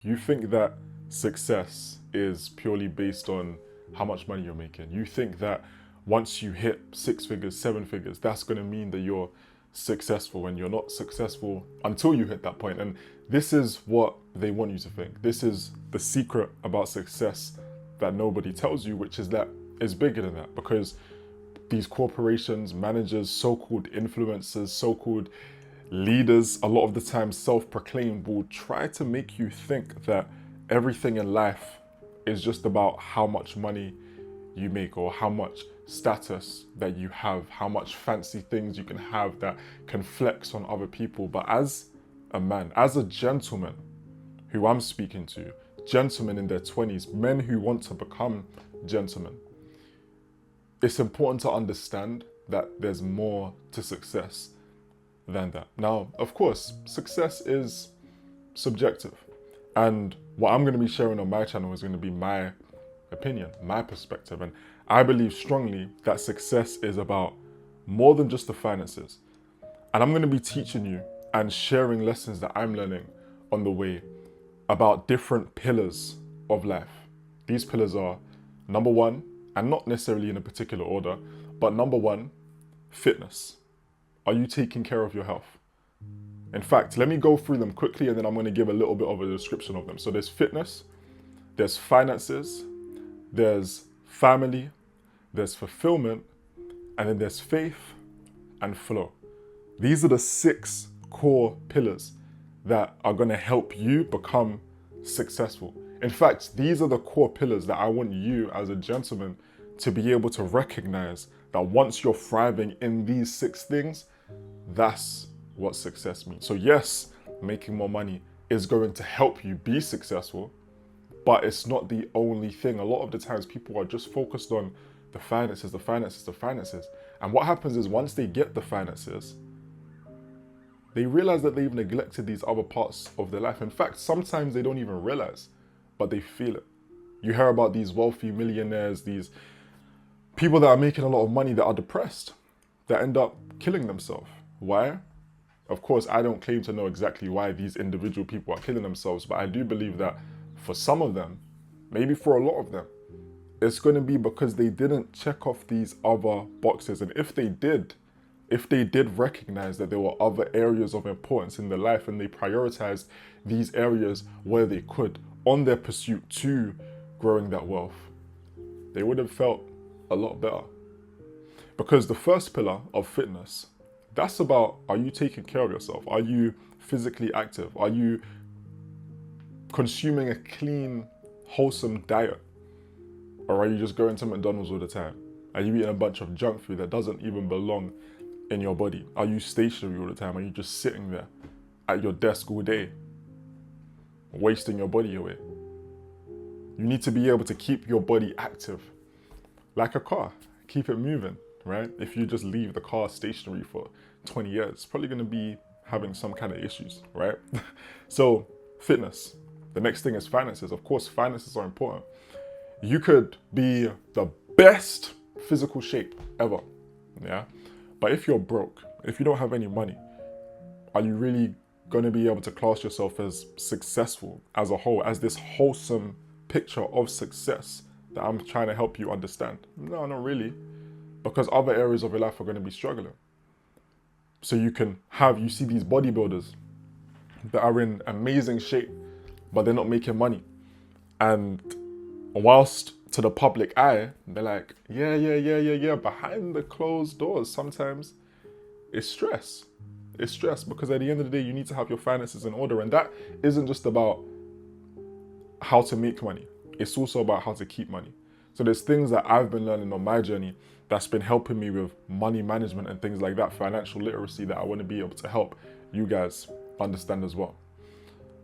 You think that success is purely based on how much money you're making. You think that once you hit six figures, seven figures, that's going to mean that you're successful, and you're not successful until you hit that point. And this is what they want you to think. This is the secret about success that nobody tells you, which is that it's bigger than that, because these corporations, managers, so-called influencers, so-called leaders, a lot of the time self-proclaimed, will try to make you think that everything in life is just about how much money you make, or how much status that you have, how much fancy things you can have that can flex on other people. But as a man, as a gentleman who I'm speaking to, gentlemen in their 20s, men who want to become gentlemen, it's important to understand that there's more to success than that. Now, of course, success is subjective. And what I'm going to be sharing on my channel is going to be my opinion, my perspective. And I believe strongly that success is about more than just the finances. And I'm going to be teaching you and sharing lessons that I'm learning on the way about different pillars of life. These pillars are, number one, and not necessarily in a particular order, but number one, fitness. Are you taking care of your health? In fact, let me go through them quickly, and then I'm going to give a little bit of a description of them. So there's fitness, there's finances, there's family, there's fulfillment, and then there's faith and flow. These are the 6 core pillars that are going to help you become successful. In fact, these are the core pillars that I want you as a gentleman to be able to recognize, that once you're thriving in these 6 things, that's what success means. So yes, making more money is going to help you be successful, but it's not the only thing. A lot of the times people are just focused on the finances, the finances, the finances. And what happens is, once they get the finances, they realize that they've neglected these other parts of their life. In fact, sometimes they don't even realize, but they feel it. You hear about these wealthy millionaires, these people that are making a lot of money that are depressed, that end up killing themselves. Why? Of course, I don't claim to know exactly why these individual people are killing themselves, but I do believe that for some of them, maybe for a lot of them, it's going to be because they didn't check off these other boxes. And if they did recognize that there were other areas of importance in their life, and they prioritized these areas where they could on their pursuit to growing that wealth, they would have felt a lot better. Because the first pillar of fitness, that's about, are you taking care of yourself? Are you physically active? Are you consuming a clean, wholesome diet? Or are you just going to McDonald's all the time? Are you eating a bunch of junk food that doesn't even belong in your body? Are you stationary all the time? Are you just sitting there at your desk all day, wasting your body away? You need to be able to keep your body active, like a car. Keep it moving, right? If you just leave the car stationary for 20 years, it's probably going to be having some kind of issues, right? So fitness. The next thing is finances. Of course, finances are important. You could be the best physical shape ever, yeah? But if you're broke, if you don't have any money, are you really going to be able to class yourself as successful as a whole, as this wholesome picture of success that I'm trying to help you understand? No, not really. Because other areas of your life are going to be struggling. So you see these bodybuilders that are in amazing shape, but they're not making money. And whilst to the public eye, they're like, yeah. Behind the closed doors, sometimes it's stress. It's stress, because at the end of the day, you need to have your finances in order. And that isn't just about how to make money. It's also about how to keep money. So there's things that I've been learning on my journey that's been helping me with money management and things like that, financial literacy, that I want to be able to help you guys understand as well.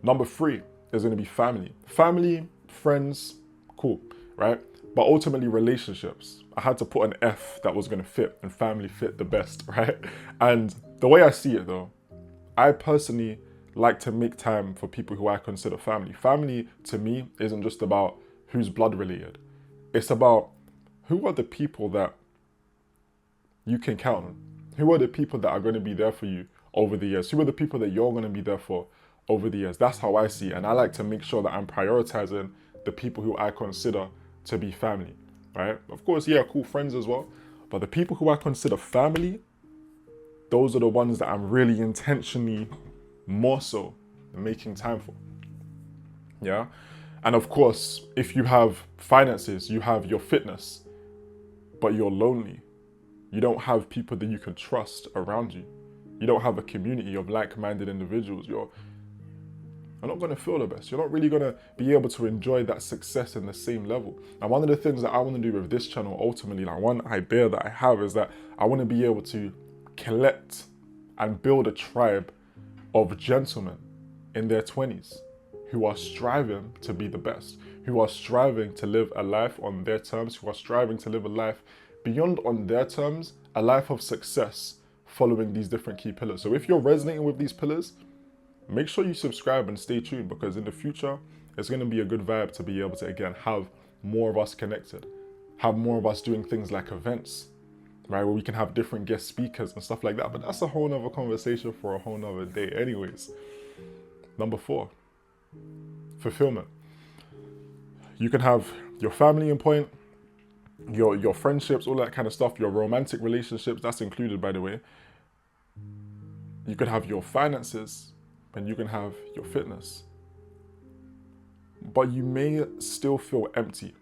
Number 3 is going to be family. Family, friends, cool, right? But ultimately relationships. I had to put an F that was going to fit, and family fit the best, right? And the way I see it though, I personally like to make time for people who I consider family. Family to me isn't just about who's blood related. It's about who are the people that you can count on. Who are the people that are going to be there for you over the years? Who are the people that you're going to be there for over the years. That's how I see it. And I like to make sure that I'm prioritizing the people who I consider to be family, right? Of course, yeah, cool friends as well. But the people who I consider family, those are the ones that I'm really intentionally more so making time for. Yeah. And of course, if you have finances, you have your fitness, but you're lonely. You don't have people that you can trust around you. You don't have a community of like-minded individuals. You're not going to feel the best. You're not really going to be able to enjoy that success in the same level. And one of the things that I want to do with this channel, ultimately, like one idea that I have is that I want to be able to collect and build a tribe of gentlemen in their 20s who are striving to be the best, who are striving to live a life on their terms, who are striving to live a life beyond on their terms, a life of success following these different key pillars. So if you're resonating with these pillars, make sure you subscribe and stay tuned, because in the future, it's going to be a good vibe to be able to, again, have more of us connected, have more of us doing things like events, right, where we can have different guest speakers and stuff like that. But that's a whole nother conversation for a whole nother day. Anyways, number 4, fulfillment. You can have your family in point, your friendships, all that kind of stuff, your romantic relationships, that's included, by the way. You could have your finances, and you can have your fitness. But you may still feel empty,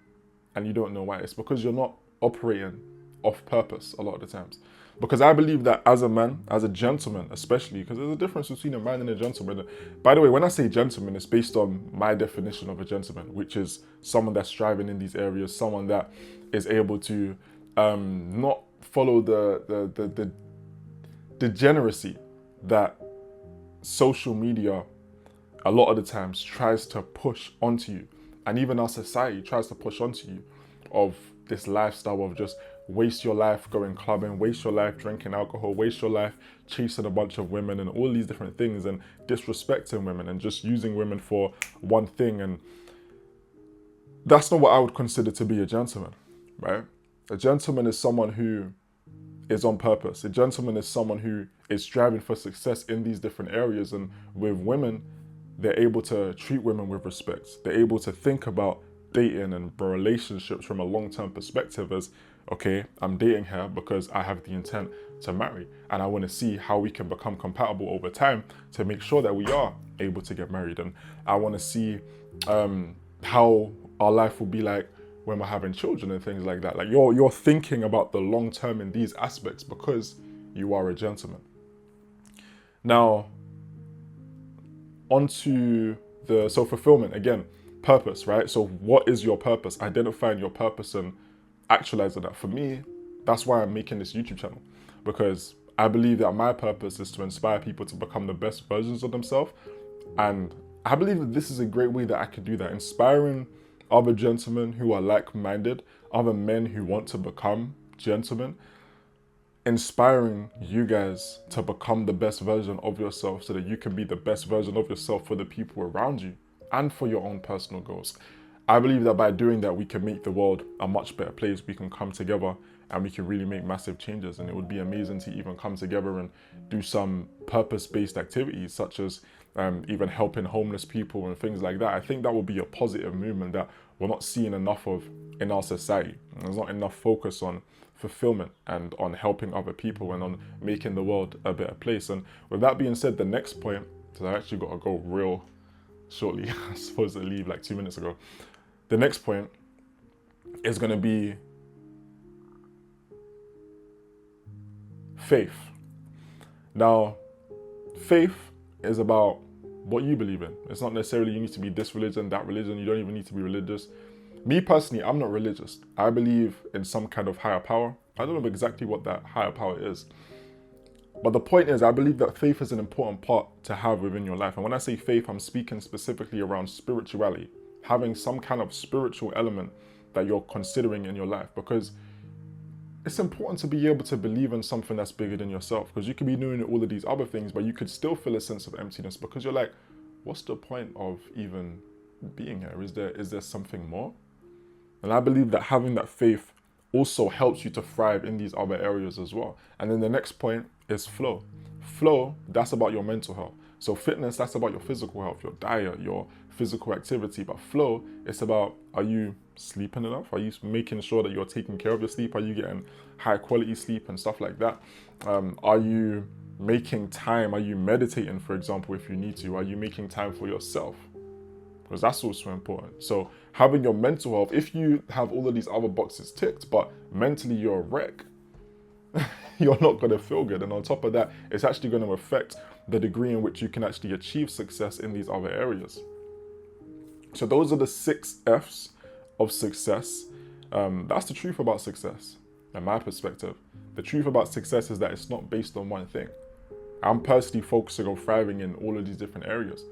and you don't know why. It's because you're not operating off purpose a lot of the times. Because I believe that as a man, as a gentleman especially, because there's a difference between a man and a gentleman. By the way, when I say gentleman, it's based on my definition of a gentleman, which is someone that's striving in these areas, someone that is able to not follow the degeneracy that social media a lot of the times tries to push onto you, and even our society tries to push onto you, of this lifestyle of just waste your life going clubbing, waste your life drinking alcohol, waste your life chasing a bunch of women and all these different things, and disrespecting women and just using women for one thing. And that's not what I would consider to be a gentleman, right? A gentleman is someone who is on purpose. A gentleman is someone who is striving for success in these different areas. And with women, they're able to treat women with respect. They're able to think about dating and relationships from a long-term perspective as, okay, I'm dating her because I have the intent to marry, and I want to see how we can become compatible over time to make sure that we are able to get married. And I want to see how our life will be like when we're having children and things like that. Like you're thinking about the long term in these aspects because you are a gentleman. Now, onto so fulfillment, again, purpose, right? So what is your purpose? Identifying your purpose and actualizing that. For me, that's why I'm making this YouTube channel, because I believe that my purpose is to inspire people to become the best versions of themselves. And I believe that this is a great way that I could do that, inspiring other gentlemen who are like-minded, other men who want to become gentlemen, inspiring you guys to become the best version of yourself so that you can be the best version of yourself for the people around you and for your own personal goals. I believe that by doing that, we can make the world a much better place. We can come together and we can really make massive changes. And it would be amazing to even come together and do some purpose-based activities, such as even helping homeless people and things like that. I think that would be a positive movement that we're not seeing enough of in our society. There's not enough focus on fulfillment and on helping other people and on making the world a better place. And with that being said, the next point, because I actually got to go real shortly, I was supposed to leave like 2 minutes ago. The next point is going to be faith. Now, faith is about what you believe in. It's not necessarily you need to be this religion, that religion. You don't even need to be religious. Me personally, I'm not religious. I believe in some kind of higher power. I don't know exactly what that higher power is. But the point is, I believe that faith is an important part to have within your life. And when I say faith, I'm speaking specifically around spirituality, having some kind of spiritual element that you're considering in your life, because it's important to be able to believe in something that's bigger than yourself, because you could be doing all of these other things, but you could still feel a sense of emptiness because you're like, what's the point of even being here? Is there something more? And I believe that having that faith also helps you to thrive in these other areas as well. And then the next point is flow. Flow, that's about your mental health. So fitness, that's about your physical health, your diet, your physical activity. But flow, it's about, are you sleeping enough? Are you making sure that you're taking care of your sleep? Are you getting high quality sleep and stuff like that? Are you making time? Are you meditating, for example, if you need to? Are you making time for yourself? Because that's also important. So having your mental health, if you have all of these other boxes ticked, but mentally you're a wreck, you're not going to feel good. And on top of that, it's actually going to affect the degree in which you can actually achieve success in these other areas. So those are the 6 F's of success. That's the truth about success, in my perspective. The truth about success is that it's not based on one thing. I'm personally focusing on thriving in all of these different areas.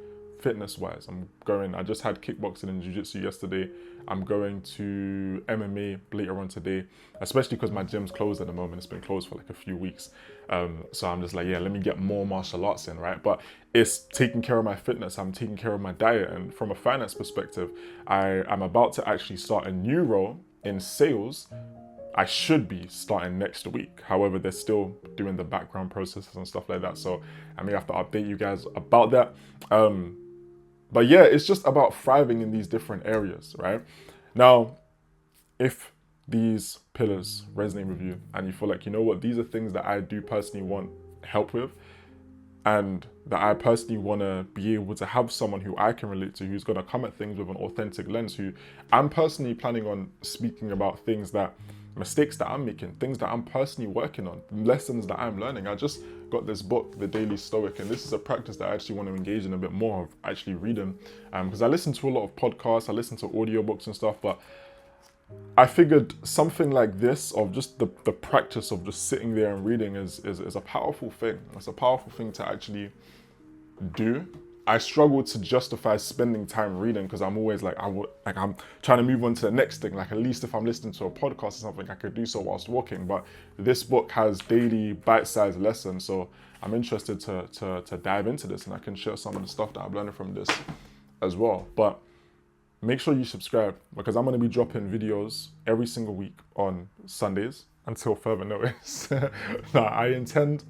Fitness-wise, I just had kickboxing and jiu-jitsu yesterday. I'm going to MMA later on today, especially because my gym's closed at the moment. It's been closed for like a few weeks. So I'm just like, yeah, let me get more martial arts in, right? But it's taking care of my fitness. I'm taking care of my diet. And from a finance perspective, I'm about to actually start a new role in sales. I should be starting next week. However, they're still doing the background processes and stuff like that. So I may have to update you guys about that. But yeah, it's just about thriving in these different areas, right? Now, if these pillars resonate with you and you feel like, you know what, these are things that I do personally want help with, and that I personally want to be able to have someone who I can relate to, who's going to come at things with an authentic lens, who I'm personally planning on speaking about mistakes that I'm making, things that I'm personally working on, lessons that I'm learning. I just got this book, The Daily Stoic, and this is a practice that I actually want to engage in a bit more of, actually reading. Because I listen to a lot of podcasts, I listen to audiobooks and stuff, but I figured something like this, of just the practice of just sitting there and reading is a powerful thing. It's a powerful thing to actually do. I struggle to justify spending time reading because I'm always like, I'm trying to move on to the next thing. Like, at least if I'm listening to a podcast or something, I could do so whilst walking. But this book has daily bite-sized lessons, so I'm interested to dive into this, and I can share some of the stuff that I'm learning from this as well. But make sure you subscribe, because I'm going to be dropping videos every single week on Sundays until further notice. Now, I intend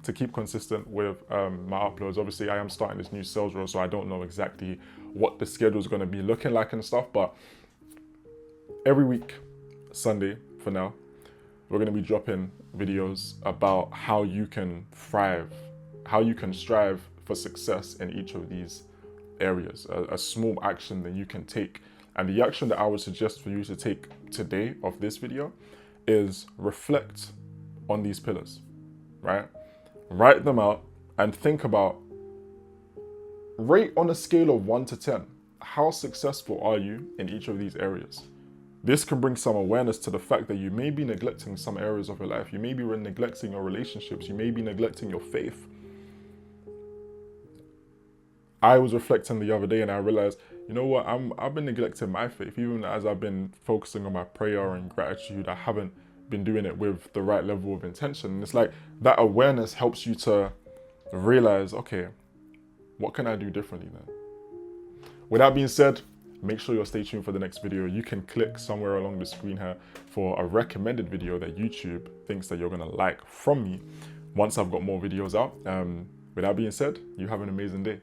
to keep consistent with my uploads. Obviously, I am starting this new sales role, so I don't know exactly what the schedule is going to be looking like and stuff, but every week, Sunday for now, we're going to be dropping videos about how you can thrive, how you can strive for success in each of these areas, a small action that you can take. And the action that I would suggest for you to take today of this video is reflect on these pillars, right? Write them out and think about, rate on a scale of 1 to 10, how successful are you in each of these areas? This can bring some awareness to the fact that you may be neglecting some areas of your life. You may be neglecting your relationships. You may be neglecting your faith. I was reflecting the other day and I realized, you know what, I've been neglecting my faith. Even as I've been focusing on my prayer and gratitude, I haven't been doing it with the right level of intention. And it's like that awareness helps you to realize, okay, what can I do differently then? With that being said, make sure you'll stay tuned for the next video. You can click somewhere along the screen here for a recommended video that YouTube thinks that you're gonna like from me once I've got more videos out. With that being said, you have an amazing day.